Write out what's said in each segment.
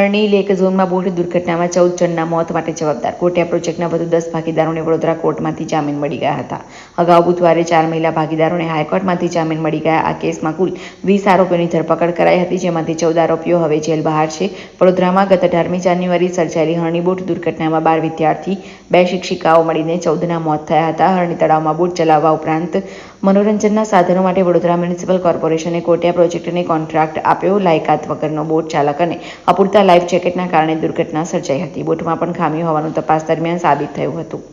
હરણી lake ઝોનમાં boat દુર્ઘટનામાં 14 જણના મોત માટે જવાબદાર કોટિયા પ્રોજેક્ટના વધુ 10 ભાગીદારોને વડોદરા કોર્ટમાંથી જામીન મળી ગયા હતા. અગાઉ બુધવારે 4 મહિલા ભાગીદારોને હાઈકોર્ટમાંથી જામીન મળી ગયા. આ કેસમાં કુલ 20 આરોપીઓની ધરપકડ કરાઈ હતી, જેમાંથી 14 આરોપીઓ હવે જેલ બહાર છે. વડોદરામાં ગત 18મી જાન્યુઆરી સર્જાયેલી હરણી બોટ દુર્ઘટનામાં 12 વિદ્યાર્થી, 2 શિક્ષિકાઓ મળીને 14ના મોત થયા હતા. હરણી તળાવમાં બોટ ચલાવવા ઉપરાંત મનોરંજનના સાધનો માટે વડોદરા મ્યુનિસિપલ કોર્પોરેશને કોટિયા પ્રોજેક્ટને કોન્ટ્રાક્ટ આપ્યો. લાયકાત વગરનો બોટ ચાલક અને અપૂરતા લાઈફ જેકેટના કારણે દુર્ઘટના સર્જાઈ હતી. બોટમાં પણ ખામીઓ હોવાનું તપાસ દરમિયાન સાબિત થયું હતું.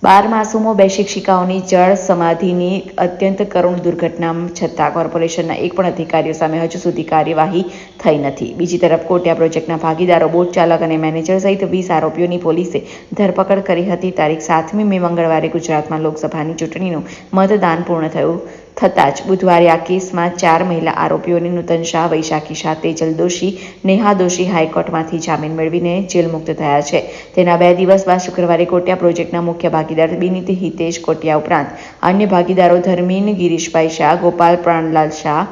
12 માસૂમો, 2 શિક્ષિકાઓની જળ સમાધિની અત્યંત કરુણ દુર્ઘટના છતાં કોર્પોરેશનના એક પણ અધિકારીઓ સામે હજુ સુધી કાર્યવાહી થઈ નથી. બીજી તરફ કોટિયા પ્રોજેક્ટના ભાગીદારો, બોટ ચાલક અને મેનેજર સહિત 20 આરોપીઓની પોલીસે ધરપકડ કરી હતી. તારીખ 7મી મે મંગળવારે ગુજરાતમાં લોકસભાની ચૂંટણીનું મતદાન પૂર્ણ થયું થતાં જ બુધવારે આ કેસમાં 4 મહિલા આરોપીઓને નૂતન શાહ, વૈશાખી શાહ, તેજલ દોશી, નેહા દોશી હાઈકોર્ટમાંથી જામીન મેળવીને જેલ મુક્ત થયા છે. તેના 2 દિવસ બાદ શુક્રવારે કોટિયા પ્રોજેક્ટના મુખ્ય ભાગીદાર બિનિત હિતેશ કોટિયા ઉપરાંત અન્ય ભાગીદારો ધર્મીન ગિરીશભાઈ શાહ, ગોપાલ પ્રાણલાલ શાહ,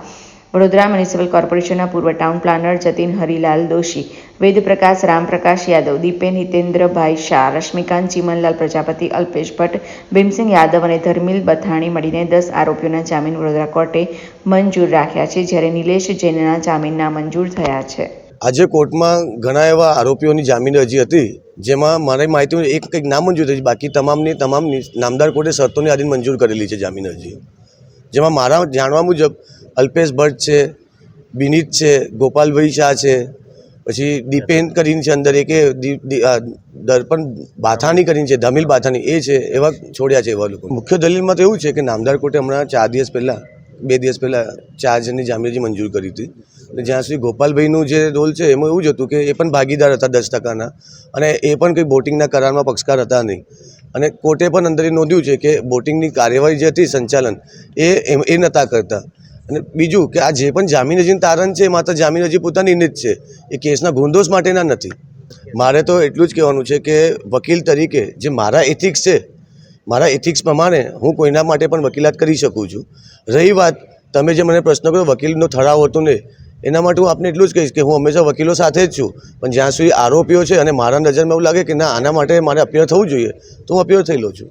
વડોદરા મ્યુનિસિપલ કોર્પોરેશનના પૂર્વ ટાઉન પ્લાનર જતીન હરિલાલ દોશી, વેદપ્રકાશ રામપ્રકાશ યાદવ, દીપેન હિતેન્દ્રભાઈ શાહ, રશ્મિકાંત ચીમનલાલ પ્રજાપતિ, અલ્પેશ ભટ્ટ, ભીમસિંહ યાદવ અને ધર્મિલ બથાણી મળીને 10 આરોપીઓના જામીન વડોદરા કોર્ટે મંજૂર રાખ્યા છે, જ્યારે નિલેશ જૈનના જામીન નામંજૂર થયા છે. આજે કોર્ટમાં ઘણા એવા આરોપીઓની જામીન અરજી હતી, જેમાં મારી માહિતી એક કંઈક નામંજૂર થઈ, બાકી તમામ નામદાર કોર્ટે શરતોની આધીન મંજૂર કરેલી છે જામીન અરજી. જેમાં મારા જાણવા મુજબ અલ્પેશ ભટ્ટ છે, બિનિત છે, ગોપાલભાઈ શાહ છે, પછી દીપેન કરીને છે, અંદર એક દર્પણ બાથાણી કરીને છે, ધમિલ બાથાણી એ છે, એવા છોડ્યા છે એવા લોકો. મુખ્ય દલીલમાં તો એવું છે કે નામદાર કોર્ટે હમણાં 2 દિવસ પહેલાં 4 જણની જામીન અરજી મંજૂર કરી હતી. જ્યાં સુધી ગોપાલભાઈનું જે રોલ છે એમાં એવું જ હતું કે એ પણ ભાગીદાર હતા 10%ના, અને એ પણ કંઈ બોટિંગના કરારમાં પક્ષકાર હતા નહીં. અને કોર્ટે પણ અંદર નોંધ્યું છે કે બોટિંગની કાર્યવાહી જે હતી સંચાલન એ નહોતા કરતા. અને બીજું કે આ જે પણ જામીન અરજીનું તારણ છે એ માત્ર જામીન અરજી પોતાની જ છે, એ કેસના ગુણદોષ માટેના નથી. મારે તો એટલું જ કહેવાનું છે કે વકીલ તરીકે જે મારા એથિક્સ છે, મારા એથિક્સ પ્રમાણે હું કોઈના માટે પણ વકીલાત કરી શકું છું. રહી વાત તમે જે મને પ્રશ્ન કર્યો વકીલનો ઠરાવ હતો ને, એના માટે હું આપને એટલું જ કહીશ કે હું હંમેશા વકીલો સાથે જ છું, પણ જ્યાં સુધી આરોપીઓ છે અને મારા નજરમાં એવું લાગે કે ના આના માટે મારે અપિયર થવું જોઈએ તો હું અપિયર થઈ લઉં છું.